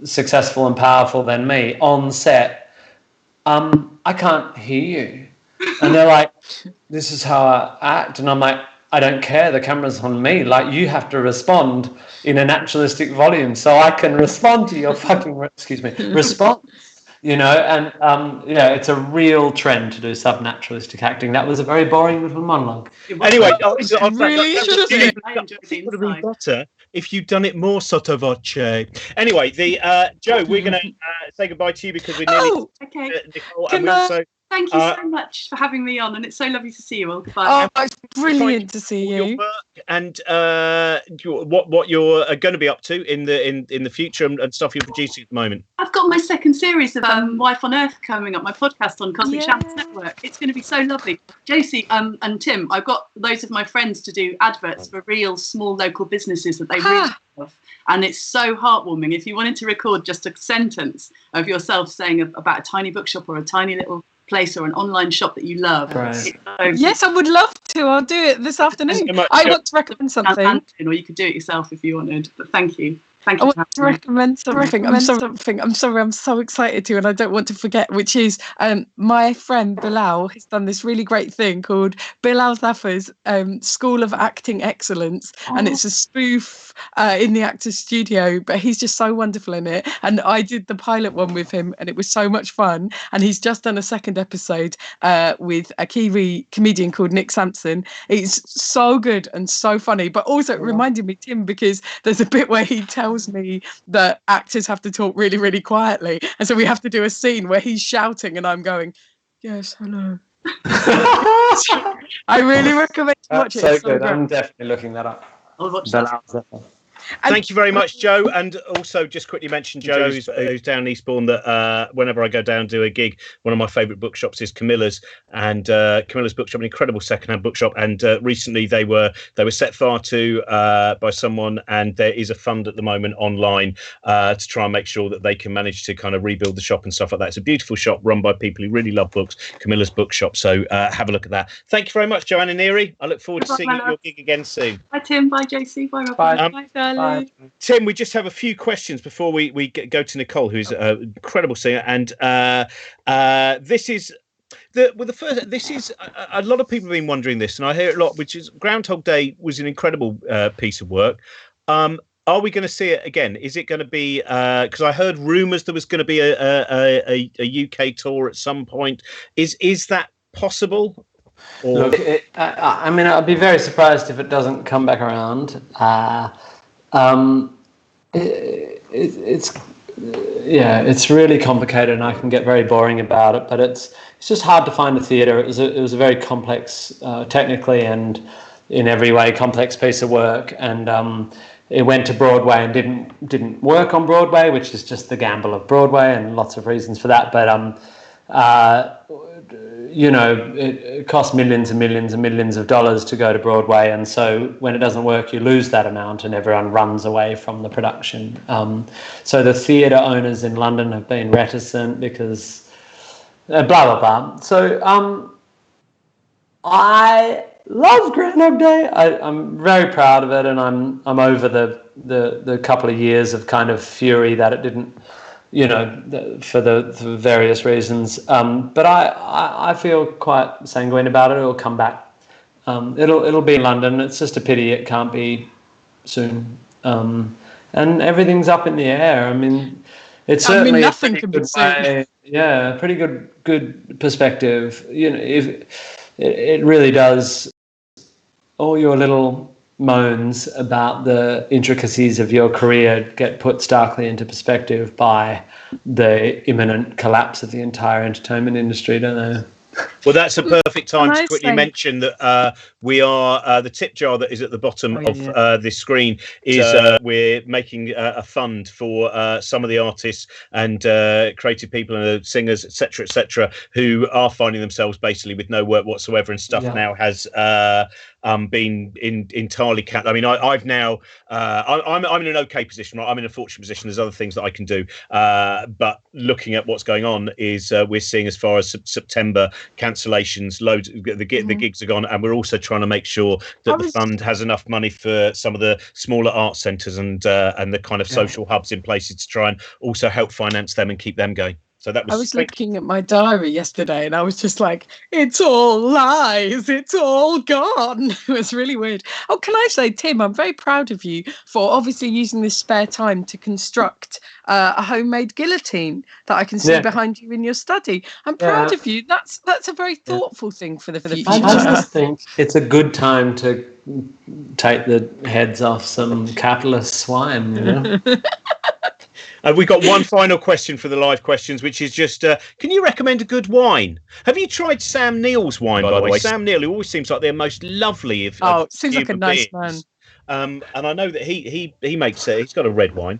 successful and powerful than me on set, I can't hear you. And they're like, this is how I act. And I'm like, I don't care. The camera's on me. Like, you have to respond in a naturalistic volume so I can respond to your fucking, response. You know, and it's a real trend to do subnaturalistic acting. That was a very boring little monologue. Anyway, it would have been better if you'd done it more sotto voce. Anyway, Jo, we're going to say goodbye to you because we're nearly Nicole, and we also. Thank you so much for having me on, and it's so lovely to see you all. Goodbye. Oh, it's brilliant to see you. Your work and what you're going to be up to in the future and stuff you're producing at the moment. I've got my second series of Wife on Earth coming up, my podcast on Cosmic Shambles Network. It's going to be so lovely. Josie and Tim, I've got loads of my friends to do adverts for real small local businesses that they really love. And it's so heartwarming. If you wanted to record just a sentence of yourself saying about a tiny bookshop or a tiny little place or an online shop that you love. Right. Yes, I would love to. I'll do it this afternoon. I want to recommend something. Or you could do it yourself if you wanted. But thank you. I want to recommend something. I'm sorry. I'm so excited to, and I don't want to forget, which is my friend Bilal has done this really great thing called Bilal Zafar's School of Acting Excellence, and it's a spoof in the Actors Studio, but he's just so wonderful in it. And I did the pilot one with him, and it was so much fun. And he's just done a second episode with a Kiwi comedian called Nick Sampson. It's so good and so funny, but also it reminded me, Tim, because there's a bit where he tells me that actors have to talk really, really quietly, and so we have to do a scene where he's shouting and I'm going, yes, hello, I really recommend you watch it. So It's good. great. I'm definitely looking that up. I'll watch that. Thank you very much, Jo. And also, just quickly mention Jo, who's down in Eastbourne, that whenever I go down do a gig, one of my favourite bookshops is Camilla's, and Camilla's bookshop, an incredible secondhand bookshop. And recently they were set fire to by someone, and there is a fund at the moment online to try and make sure that they can manage to kind of rebuild the shop and stuff like that. It's a beautiful shop run by people who really love books, Camilla's bookshop. So have a look at that. Thank you very much, Joanna Neary. I look forward to seeing you at your gig again soon. Bye, Tim. Bye, Josie. Bye, Robin. Bye. Bye, darling. Tim, we just have a few questions before we go to Nicole, who's an incredible singer, and this is the first. This is a lot of people have been wondering this, and I hear it a lot. Which is Groundhog Day was an incredible piece of work. Are we going to see it again? Is it going to be? Because I heard rumours there was going to be a UK tour at some point. Is that possible? Or... Look, I mean, I'd be very surprised if it doesn't come back around. It's really complicated, and I can get very boring about it. But it's just hard to find a theatre. It was a very complex, technically and in every way, complex piece of work. And it went to Broadway and didn't work on Broadway, which is just the gamble of Broadway, and lots of reasons for that. But it costs millions and millions and millions of dollars to go to Broadway, and so when it doesn't work, you lose that amount, and everyone runs away from the production. So the theatre owners in London have been reticent because blah blah blah. So I love Groundhog Day. I'm very proud of it, and I'm over the couple of years of kind of fury that it didn't. For various reasons. But I feel quite sanguine about it. It'll come back. It'll be in London. It's just a pity it can't be soon. And everything's up in the air. I mean, it's certainly nothing can be soon. Yeah, pretty good perspective. If it really does, all your little moans about the intricacies of your career get put starkly into perspective by the imminent collapse of the entire entertainment industry, don't they? Well, that's a perfect time to quickly mention that we are the tip jar that is at the bottom of this screen is we're making a fund for some of the artists and creative people and singers, etc., who are finding themselves basically with no work whatsoever, and stuff now has been entirely capped. I mean, I've now I'm in an okay position. Right? I'm in a fortunate position. There's other things that I can do, but looking at what's going on is we're seeing as far as September cancellations, loads. The gigs are gone, and we're also trying to make sure that the fund has enough money for some of the smaller art centres and the kind of social hubs in places to try and also help finance them and keep them going. So that was. I was looking at my diary yesterday, and I was just like, "It's all lies. It's all gone." It was really weird. Oh, can I say, Tim, I'm very proud of you for obviously using this spare time to construct a homemade guillotine that I can see behind you in your study. I'm proud of you. That's a very thoughtful thing for the future. I just think it's a good time to take the heads off some capitalist swine. You know. We've got one final question for the live questions, which is just, can you recommend a good wine? Have you tried Sam Neill's wine, by the way? Sam Neill, who always seems like the most lovely of seems like a nice man. And I know that he makes it. He's got a red wine.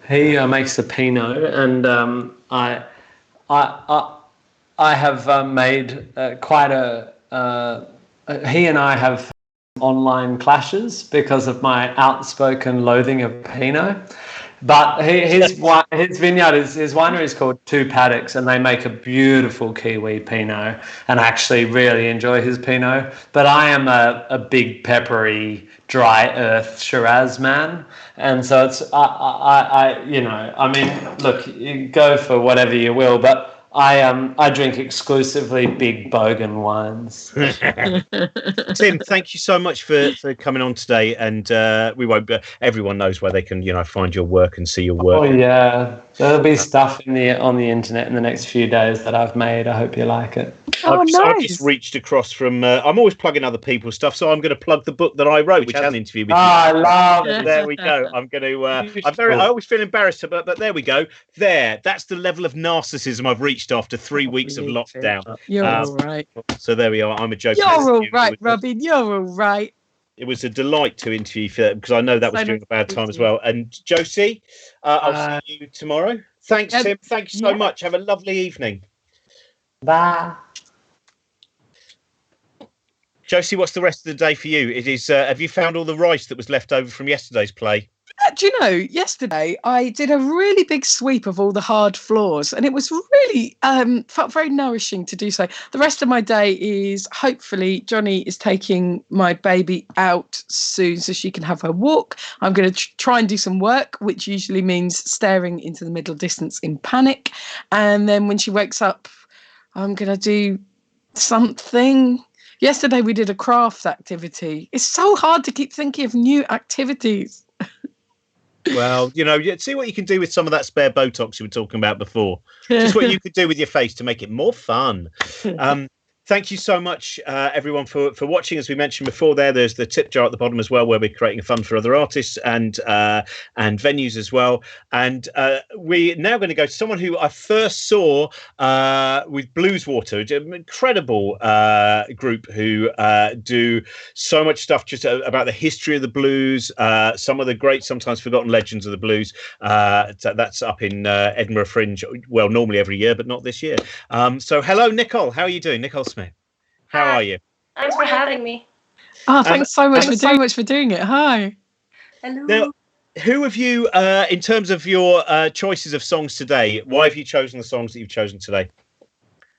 He makes the Pinot, and I have made quite a. He and I have online clashes because of my outspoken loathing of Pinot. But his vineyard his winery is called Two Paddocks, and they make a beautiful Kiwi Pinot, and I actually really enjoy his Pinot. But I am a big peppery, dry earth Shiraz man, and so it's I mean, look, you go for whatever you will, but I drink exclusively big bogan wines. Tim, thank you so much for coming on today, and we won't. Everyone knows where they can, find your work and see your work. Oh yeah, there'll be stuff on the internet in the next few days that I've made. I hope you like it. I've just reached across from. I'm always plugging other people's stuff, so I'm going to plug the book that I wrote, which has an interview with you. I love it. There we go. I'm going to. I always feel embarrassed, but there we go. That's the level of narcissism I've reached after 3 weeks of lockdown. You're all right. So there we are. I'm a joke. You're all right, Robin. You're all right. It was a delight to interview for because I know that was during a bad time as well. And Josie, I'll see you tomorrow. Thanks, Tim. Thank you so much. Have a lovely evening. Bye. Josie, what's the rest of the day for you? It is. Have you found all the rice that was left over from yesterday's play? Do you know, yesterday I did a really big sweep of all the hard floors, and it was really felt very nourishing to do so. The rest of my day is hopefully Johnny is taking my baby out soon so she can have her walk. I'm going to try and do some work, which usually means staring into the middle distance in panic. And then when she wakes up, I'm going to do something. Yesterday we did a crafts activity. It's so hard to keep thinking of new activities. Well, see what you can do with some of that spare Botox you were talking about before. Just what you could do with your face to make it more fun. Thank you so much, everyone, for watching. As we mentioned before, there's the tip jar at the bottom as well, where we're creating a fund for other artists and venues as well. And we're now going to go to someone who I first saw with Blueswater, an incredible group who do so much stuff just about the history of the blues, some of the great, sometimes forgotten legends of the blues. That's up in Edinburgh Fringe, well, normally every year, but not this year. So hello, Nicole. How are you doing? Nicole Smit. How are you? Thanks for having me. Oh, thanks so much for doing it. Hi. Hello. Now, who have you, in terms of your choices of songs today, why have you chosen the songs that you've chosen today?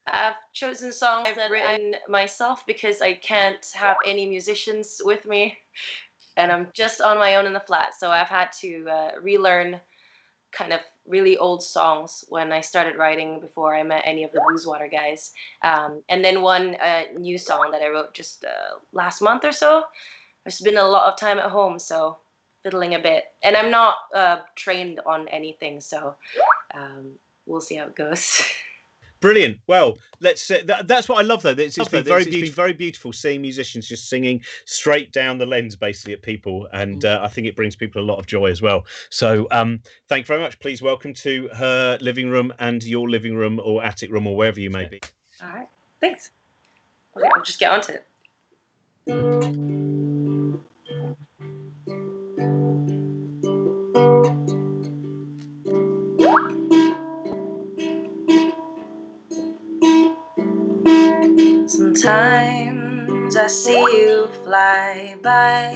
I've chosen songs I've written myself because I can't have any musicians with me, and I'm just on my own in the flat. So I've had to relearn kind of really old songs when I started writing before I met any of the Blueswater guys. And then one new song that I wrote just last month or so. There's been a lot of time at home, so fiddling a bit. And I'm not trained on anything, so we'll see how it goes. Brilliant. Well, let's. That's what I love, though. It's been very beautiful seeing musicians just singing straight down the lens, basically, at people, and I think it brings people a lot of joy as well. So, thank you very much. Please welcome to her living room and your living room or attic room or wherever you may be. All right. Thanks. Okay, I'll just get onto it. Sometimes I see you fly by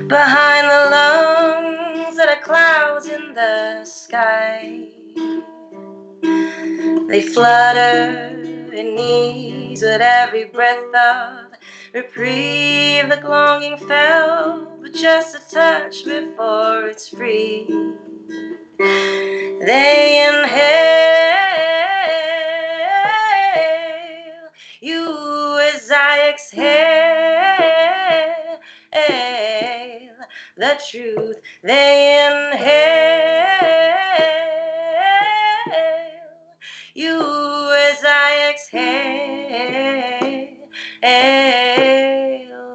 behind the lungs that are clouds in the sky. They flutter and ease with every breath of reprieve. The longing felt, but just a touch before it's free. They inhale you as I exhale the truth. They inhale you as I exhale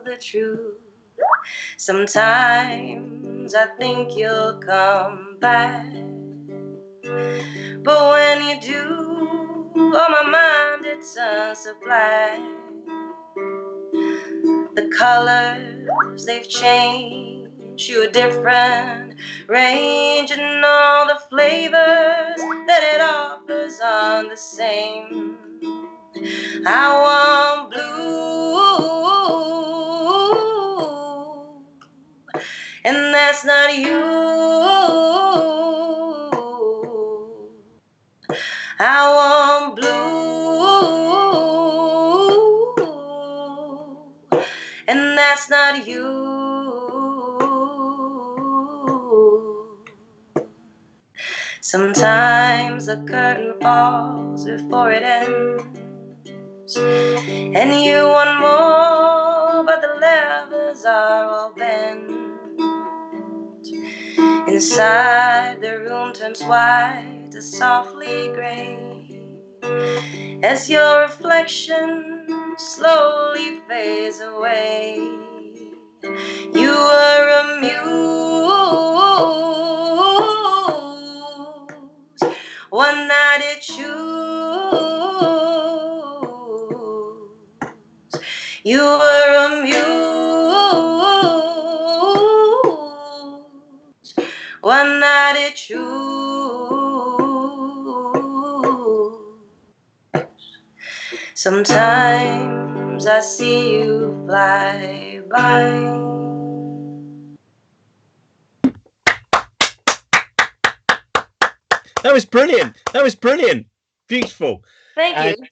the truth. Sometimes I think you'll come back, but when you do, on my mind it turns to black. The colors, they've changed, you a different range, and all the flavors that it offers are the same. I want blue, and that's not you. I want blue, and that's not you. Sometimes the curtain falls before it ends, and you want more, but the levers are all bent. Inside the room turns white to softly gray, as your reflection slowly fades away. You were a muse, one that it choose. You were a muse, one that it choose. Sometimes I see you fly by. That was brilliant. That was brilliant. Beautiful. Thank you.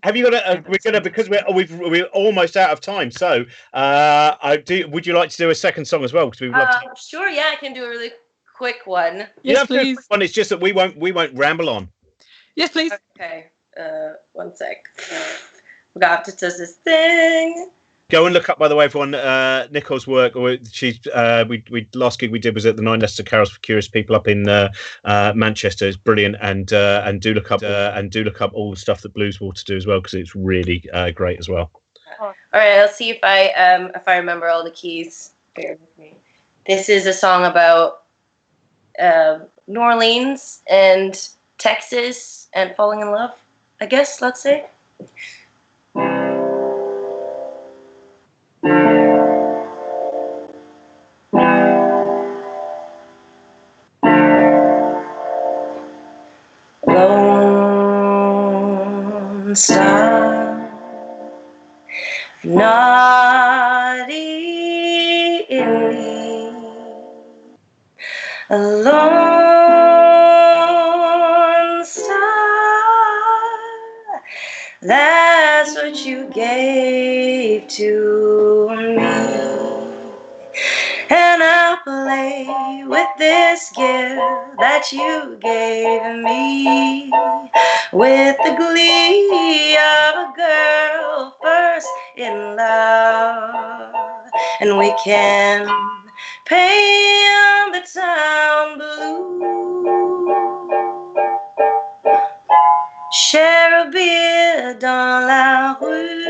Have you got a? We're gonna, because we're almost out of time. So would you like to do a second song as well? Because we'd love to. Sure. Yeah, I can do a really quick one. Yes, please. One. It's just that we won't ramble on. Yes, please. Okay. 1 sec. We got to test this thing. Go and look up, by the way, everyone, Nicole's work. Or she's we last gig we did was at the 9 Leicester Carols for Curious People up in Manchester. It's brilliant, and do look up all the stuff that Blues Water do as well, because it's really great as well. All right, I'll see if I remember all the keys. Bear with me. This is a song about New Orleans and Texas and falling in love, I guess, let's say. Lone Star, naughty in me, a lone star, that's what you gave to me. And I'll play with this gift that you gave me, with the glee of a girl first in love. And we can paint the town blue, share a beer dans la rue,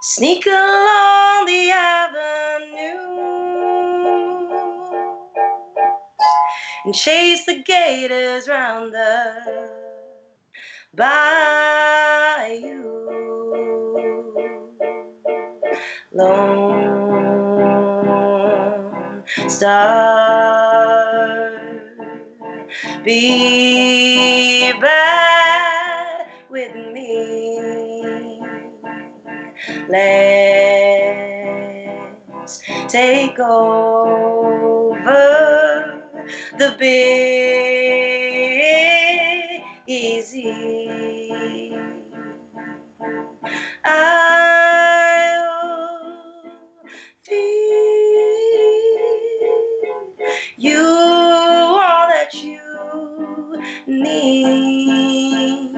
sneak along the avenue and chase the gators round the bayou. Lone Star, be bad with me. Let's take over the big easy. I'll feed you all that you need,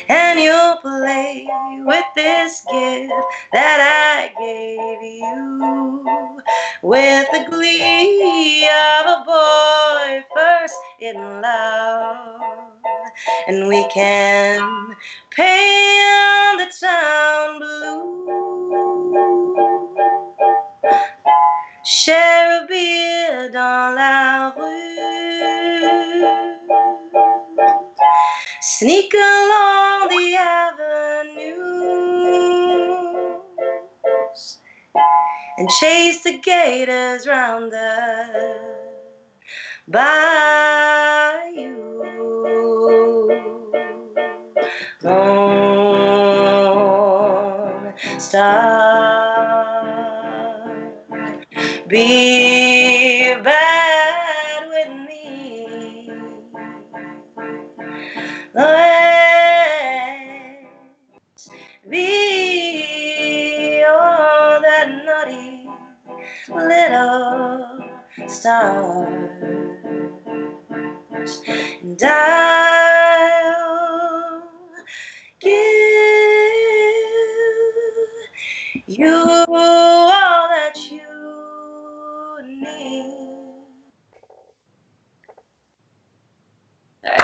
and you'll play with this gift that I gave you, with the glee of a boy first in love. And we can paint the town blue, share a beer dans la rue, sneak along the avenues and chase the gators round the bayou. Lone Star, be bad with me. Let's be all that naughty little stars, and I'll give you all that you need. All right.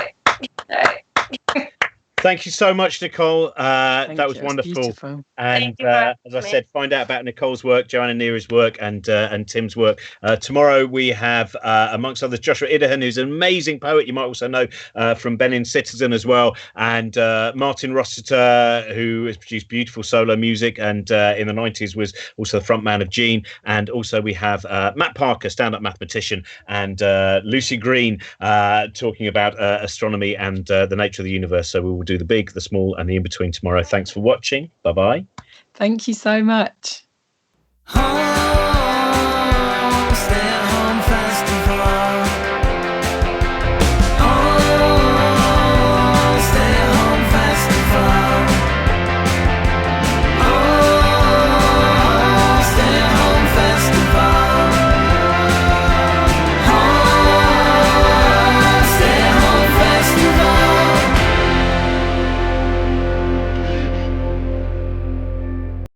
Thank you so much, Nicole. That was you. wonderful. Beautiful. And as I said, find out about Nicole's work, Jo Neary's work, and Tim's work. Tomorrow we have, amongst others, Joshua Idahan, who's an amazing poet. You might also know from Benin Citizen as well, and Martin Rossiter, who has produced beautiful solo music, and in the 90s was also the frontman of Gene. And also we have Matt Parker, stand-up mathematician, and Lucy Green talking about astronomy and the nature of the universe. So we will do the big, the small, and the in-between tomorrow. Thanks for watching. Bye-bye. Thank you so much.